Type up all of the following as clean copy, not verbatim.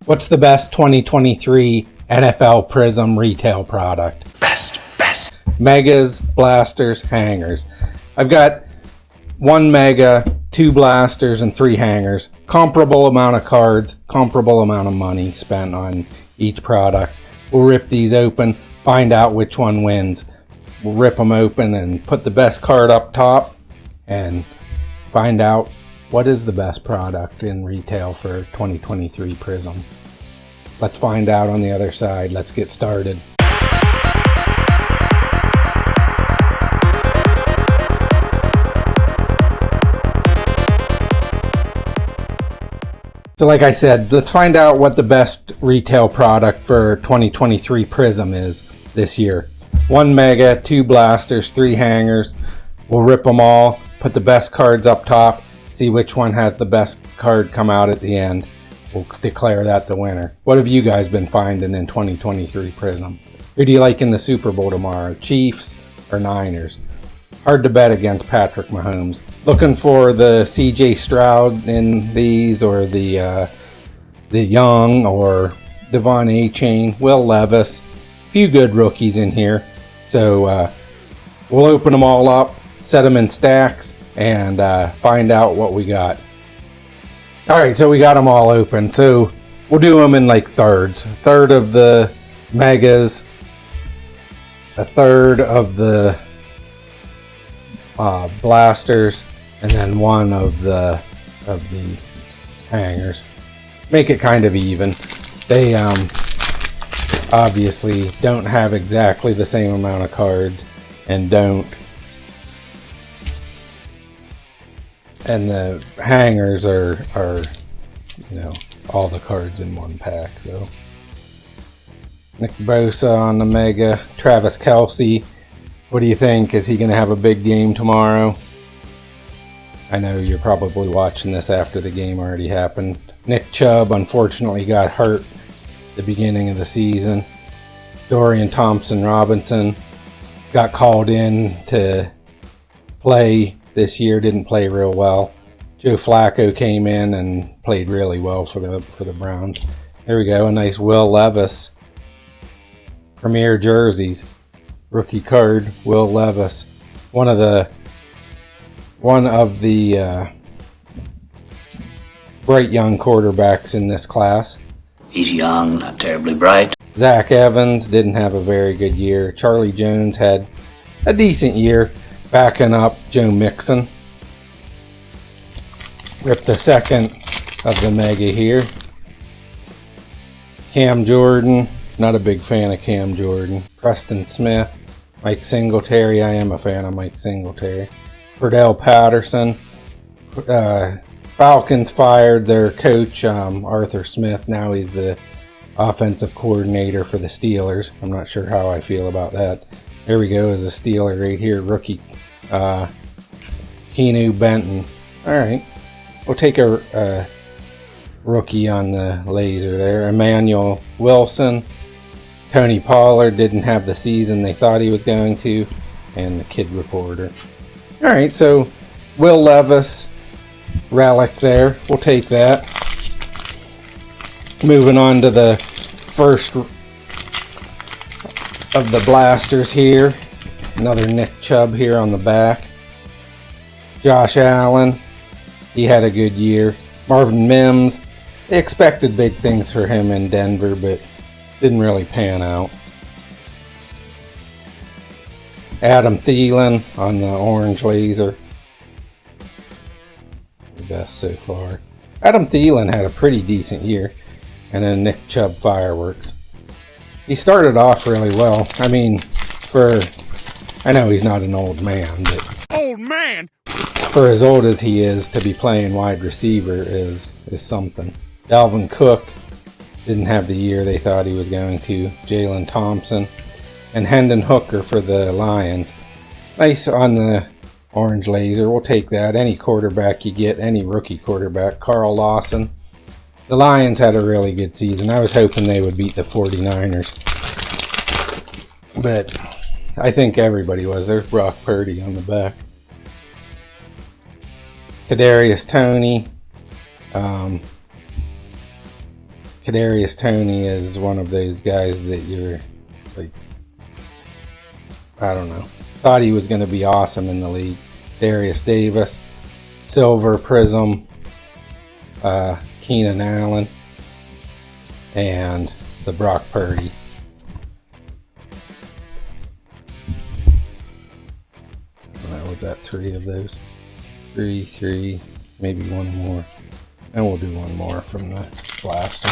What's the best 2023 NFL Prizm retail product? Best. Megas, blasters, hangers. I've got 1 mega, 2 blasters, and 3 hangers. Comparable amount of cards, comparable amount of money spent on each product. We'll rip these open, find out which one wins. We'll rip them open and put the best card up top and find out what is the best product in retail for 2023 Prizm. Let's find out on the other side. Let's get started. So like I said, let's find out what the best retail product for 2023 Prizm is this year. 1 mega, 2 blasters, 3 hangers. We'll rip them all, put the best cards up top, see which one has the best card come out at the end. We'll declare that the winner. What have you guys been finding in 2023 Prizm? Who do you like in the Super Bowl tomorrow? Chiefs or Niners? Hard to bet against Patrick Mahomes. Looking for the CJ Stroud in these, or the Young, or Devon A-Chain, Will Levis. A few good rookies in here. So we'll open them all up, set them in stacks, and find out what we got. Alright, so we got them all open. So we'll do them in like thirds. A third of the megas, a third of the blasters, and then 1 of the hangers. Make it kind of even. They obviously don't have exactly the same amount of cards, and the hangers are all the cards in one pack. So Nick Bosa on the mega. Travis Kelce, what do you think? Is he going to have a big game tomorrow? I know you're probably watching this after the game already happened. Nick Chubb unfortunately got hurt at the beginning of the season. Dorian Thompson-Robinson got called in to play this year, didn't play real well. Joe Flacco came in and played really well for the Browns. There we go, a nice Will Levis Premier jerseys. Rookie card, Will Levis. One of the bright young quarterbacks in this class. He's young, not terribly bright. Zach Evans didn't have a very good year. Charlie Jones had a decent year, backing up Joe Mixon. Rip the second of the mega here. Cam Jordan, not a big fan of Cam Jordan. Preston Smith. Mike Singletary, I am a fan of Mike Singletary. Cordell Patterson. Falcons fired their coach, Arthur Smith. Now he's the offensive coordinator for the Steelers. I'm not sure how I feel about that. There we go, is a Steeler right here. Rookie Keanu Benton. Alright, we'll take a rookie on the laser there. Emmanuel Wilson. Tony Pollard didn't have the season they thought he was going to. And the Kid Reporter. Alright, so Will Levis relic there. We'll take that. Moving on to the first of the blasters here. Another Nick Chubb here on the back. Josh Allen. He had a good year. Marvin Mims. They expected big things for him in Denver, but didn't really pan out. Adam Thielen on the orange laser. The best so far. Adam Thielen had a pretty decent year. And then Nick Chubb fireworks. He started off really well. I mean, I know he's not an old man, but old man, for as old as he is, to be playing wide receiver is something. Dalvin Cook didn't have the year they thought he was going to. Jalen Thompson and Hendon Hooker for the Lions. Nice on the orange laser. We'll take that. Any quarterback you get, any rookie quarterback. Carl Lawson. The Lions had a really good season. I was hoping they would beat the 49ers. But I think everybody was. There's Brock Purdy on the back. Kadarius Toney. Kadarius Toney is one of those guys that you're like, I don't know, thought he was going to be awesome in the league. Darius Davis, silver Prizm, Keenan Allen, and the Brock Purdy. Was that 3 of those? 3, maybe one more. And we'll do one more from the blaster.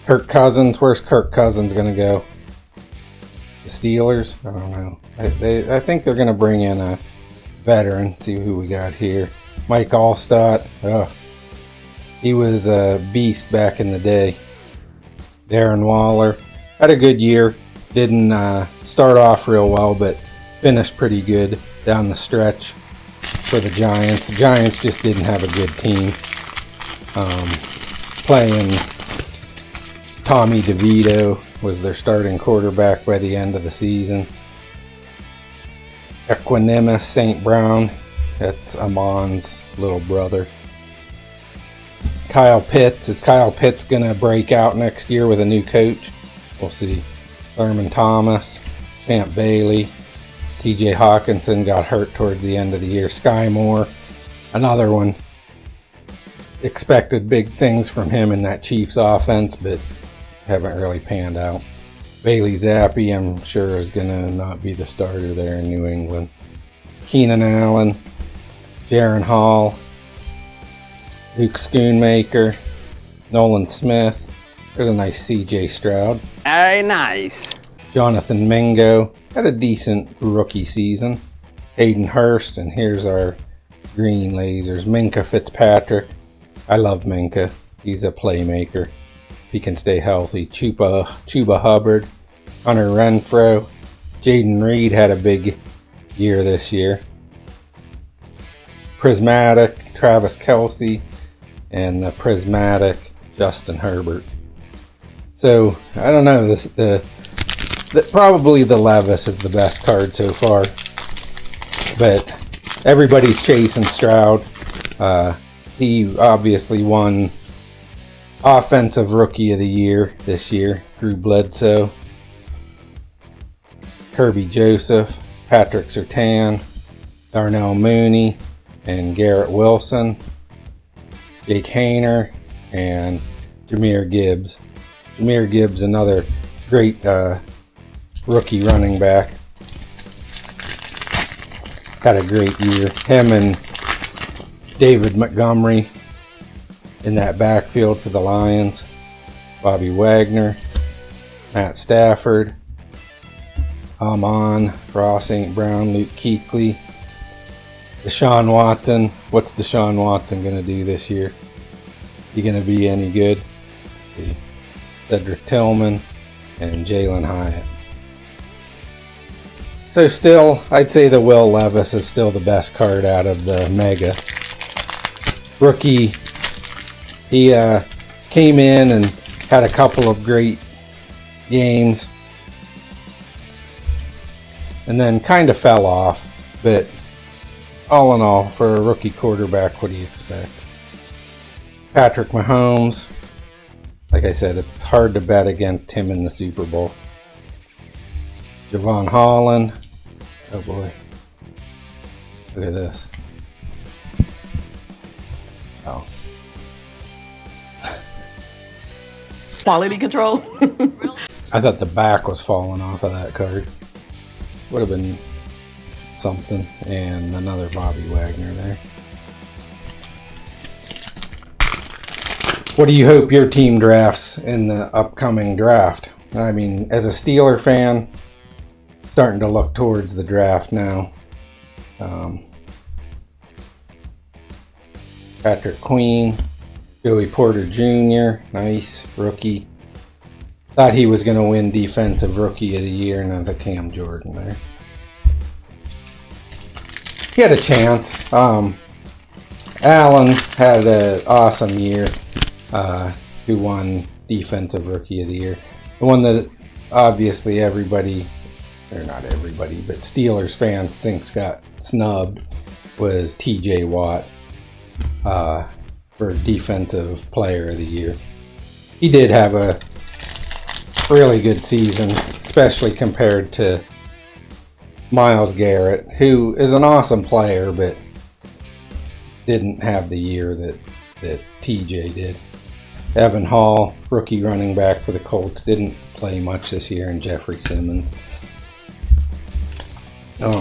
Kirk Cousins, where's Kirk Cousins going to go? The Steelers? I don't know. I think they're going to bring in a veteran. See who we got here. Mike Allstott. Oh, he was a beast back in the day. Darren Waller. Had a good year. Didn't start off real well, but finished pretty good down the stretch for the Giants. The Giants just didn't have a good team. Playing Tommy DeVito was their starting quarterback by the end of the season. Equanimus St. Brown, that's Amon's little brother. Kyle Pitts, is Kyle Pitts going to break out next year with a new coach? We'll see. Thurman Thomas, Champ Bailey, TJ Hawkinson got hurt towards the end of the year. Sky Moore, another one. Expected big things from him in that Chiefs offense, but haven't really panned out. Bailey Zappi, I'm sure, is going to not be the starter there in New England. Keenan Allen, Jaron Hall, Luke Schoonmaker, Nolan Smith. There's a nice CJ Stroud. Very nice. Jonathan Mingo had a decent rookie season. Hayden Hurst, and here's our green lasers. Minka Fitzpatrick. I love Minka. He's a playmaker. If he can stay healthy. Chuba Hubbard. Hunter Renfrow. Jaden Reed had a big year this year. Prismatic Travis Kelce. And the Prismatic Justin Herbert. So, I don't know, probably the Levis is the best card so far. But everybody's chasing Stroud. He obviously won Offensive Rookie of the Year this year. Drew Bledsoe, Kirby Joseph, Patrick Surtain, Darnell Mooney, and Garrett Wilson, Jake Hayner, and Jahmyr Gibbs. Jahmyr Gibbs, another great rookie running back. Had a great year. Him and David Montgomery in that backfield for the Lions. Bobby Wagner, Matt Stafford, Amon, Ross St. Brown, Luke Kuechly, Deshaun Watson. What's Deshaun Watson going to do this year? Is he going to be any good? Let's see. Cedric Tillman and Jalen Hyatt. So still, I'd say the Will Levis is still the best card out of the Mega. Rookie, he came in and had a couple of great games and then kind of fell off, but all in all, for a rookie quarterback, what do you expect? Patrick Mahomes, like I said, it's hard to bet against him in the Super Bowl. Javon Holland, oh boy, look at this. Oh. Quality control. I thought the back was falling off of that card. Would have been something. And another Bobby Wagner there. What do you hope your team drafts in the upcoming draft? I mean, as a Steeler fan, starting to look towards the draft now. Patrick Queen, Joey Porter Jr., nice rookie. Thought he was going to win Defensive Rookie of the Year, and the Cam Jordan there. He had a chance. Allen had an awesome year. Who won Defensive Rookie of the Year. The one that obviously everybody, or not everybody, but Steelers fans thinks got snubbed was TJ Watt. for Defensive Player of the Year. He did have a really good season, especially compared to Myles Garrett, who is an awesome player, but didn't have the year that TJ did. Evan Hall, rookie running back for the Colts, didn't play much this year, and Jeffrey Simmons. I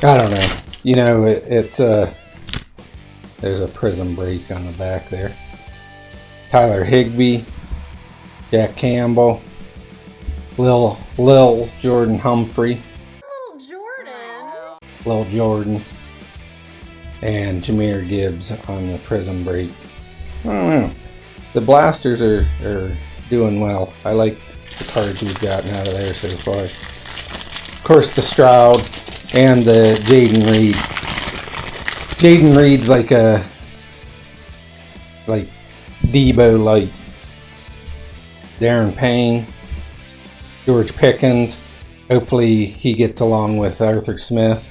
don't know. You know, it's there's a Prizm break on the back there. Tyler Higbee, Jack Campbell, Lil Jordan Humphrey, Lil Jordan, and Jahmyr Gibbs on the Prizm break. I don't know. The blasters are doing well. I like the cards we've gotten out of there so far. Of course, the Stroud and the Jaden Reed. Jaden Reed's like Debo light. Darren Payne, George Pickens. Hopefully he gets along with Arthur Smith.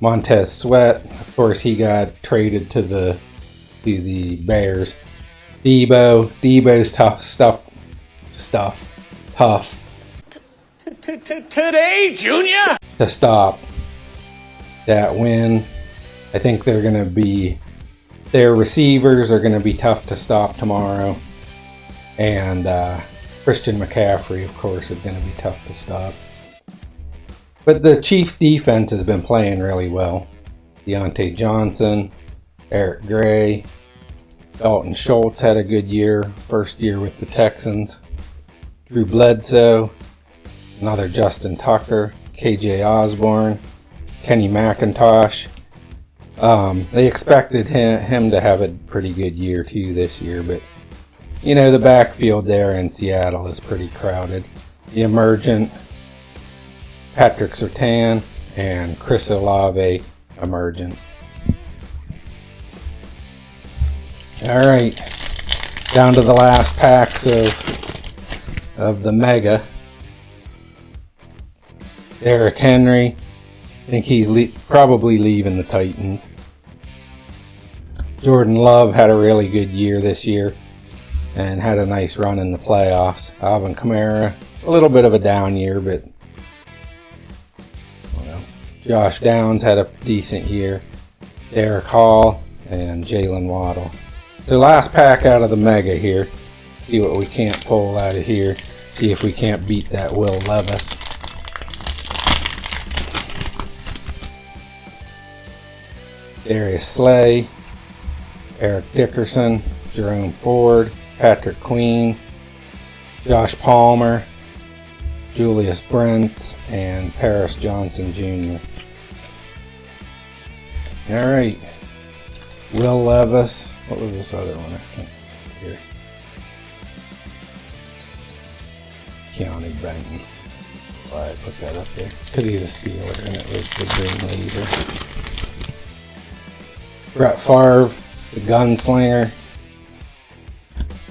Montez Sweat. Of course, he got traded to the Bears. Debo's tough. Today, Junior! To stop that win. I think they're going to be, their receivers are going to be tough to stop tomorrow. And Christian McCaffrey, of course, is going to be tough to stop. But the Chiefs' defense has been playing really well. Deontay Johnson, Eric Gray, Dalton Schultz had a good year, first year with the Texans. Drew Bledsoe, another Justin Tucker, KJ Osborne, Kenny McIntosh. They expected him to have a pretty good year too this year, but you know, the backfield there in Seattle is pretty crowded. The emergent Patrick Surtain and Chris Olave emergent. Alright, down to the last packs of the Mega. Derrick Henry, I think he's probably leaving the Titans. Jordan Love had a really good year this year and had a nice run in the playoffs. Alvin Kamara, a little bit of a down year, but Josh Downs had a decent year. Derek Hall and Jalen Waddle. So last pack out of the Mega here. See what we can't pull out of here. See if we can't beat that Will Levis. Darius Slay, Eric Dickerson, Jerome Ford, Patrick Queen, Josh Palmer, Julius Brents, and Paris Johnson Jr. Alright. Will Levis. What was this other one? I can't hear. Keanu Benton. Why I put that up there? Because he's a Steeler and it was the green laser. Brett Favre, the Gunslinger.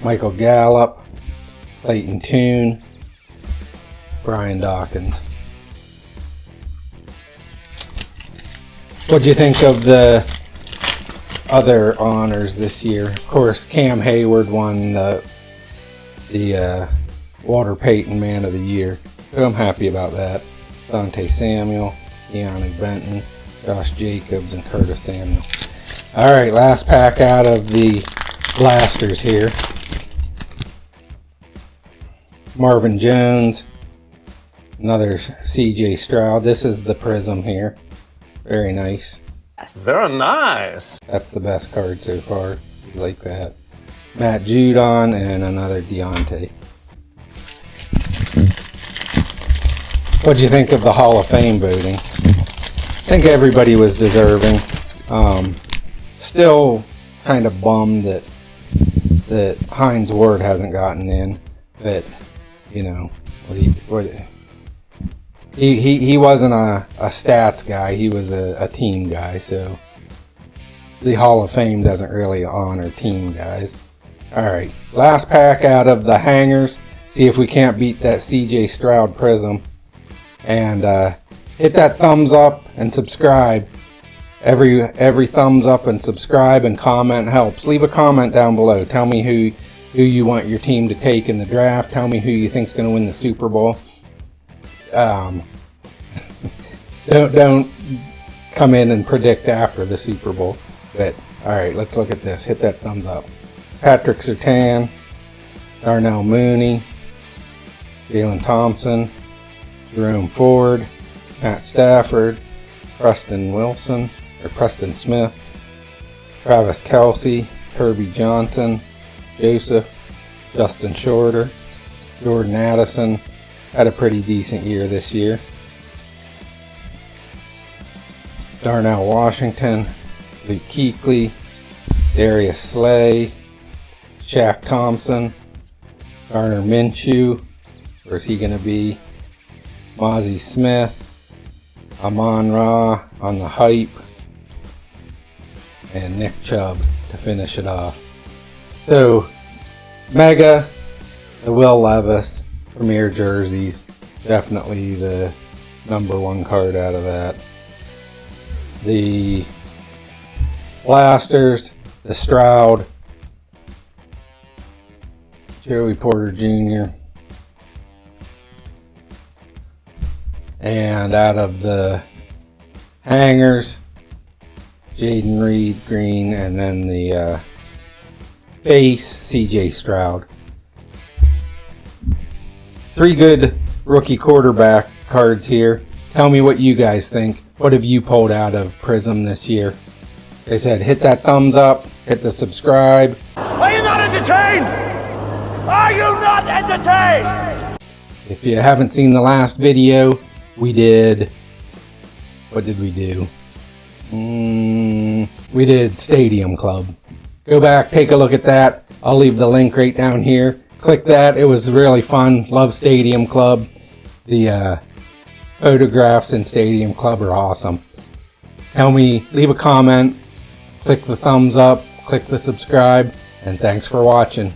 Michael Gallup. Clayton Tune. Brian Dawkins. What'd you think of the other honors this year? Of course, Cam Hayward won the Walter Payton Man of the Year. So I'm happy about that. Asante Samuel, Keanu Benton, Josh Jacobs, and Curtis Samuel. Alright, last pack out of the blasters here. Marvin Jones. Another CJ Stroud. This is the Prizm here. Very nice. Very nice. That's the best card so far. You like that. Matt Judon and another Deontay. What'd you think of the Hall of Fame voting? I think everybody was deserving. Still kind of bummed that Hines Ward hasn't gotten in. But, you know, he wasn't a stats guy. He was a team guy. So the Hall of Fame doesn't really honor team guys. Alright, last pack out of the hangers. See if we can't beat that CJ Stroud Prizm. And hit that thumbs up and subscribe. Every thumbs up and subscribe and comment helps. Leave a comment down below. Tell me who you want your team to take in the draft. Tell me who you think's going to win the Super Bowl. Don't come in and predict after the Super Bowl. But all right, let's look at this. Hit that thumbs up. Patrick Surtain, Darnell Mooney, Jalen Thompson, Jerome Ford, Matt Stafford, Preston Smith, Travis Kelce, Kirby Johnson, Joseph, Justin Shorter, Jordan Addison. Had a pretty decent year this year. Darnell Washington, Luke Kuechly, Darius Slay, Shaq Thompson, Garner Minshew. Where's he going to be? Mozzie Smith, Amon-Ra on the hype, and Nick Chubb to finish it off. So, Mega, the Will Levis Premier Jerseys, definitely the #1 card out of that. The Blasters, the Stroud, Joey Porter Jr., and out of the hangers, Jaden Reed green, and then the base, CJ Stroud. 3 good rookie quarterback cards here. Tell me what you guys think. What have you pulled out of Prizm this year? Like I said, hit that thumbs up, hit the subscribe. Are you not entertained? Are you not entertained? If you haven't seen the last video, we did... What did we do? We did Stadium Club. Go back, take a look at that. I'll leave the link right down here. Click that. It was really fun. Love Stadium Club. The photographs in Stadium Club are awesome. Tell me, leave a comment, click the thumbs up, click the subscribe, and thanks for watching.